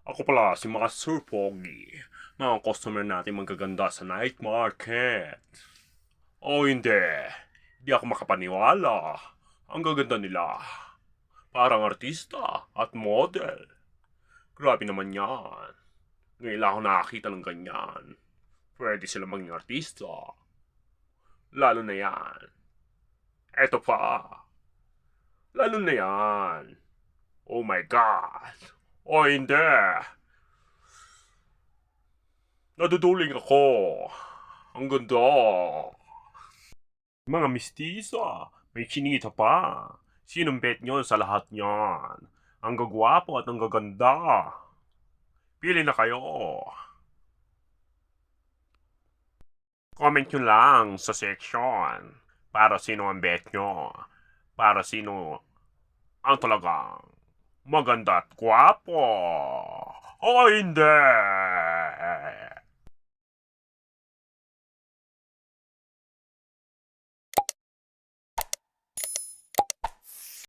Ako pala si Master Pogi, mga customer natin magaganda sa night market. O hindi, hindi ako makapaniwala. Ang gaganda nila. Parang artista at model. Grabe naman yan. Ngayon lang ako nakakita ng ganyan. Pwede sila maging artista. Lalo na yan. Eto pa. Lalo na yan. Oh my God. O hindi. Naduduling ako. Ang ganda. Mga mistisa, may chinita pa. Sinong bet nyo sa lahat niyan? Ang gagwapo at ang gaganda. Pili na kayo. Comment nyo lang sa section. Para sino ang bet nyo. Para sino ang talagang maganda at gwapo. O hindi!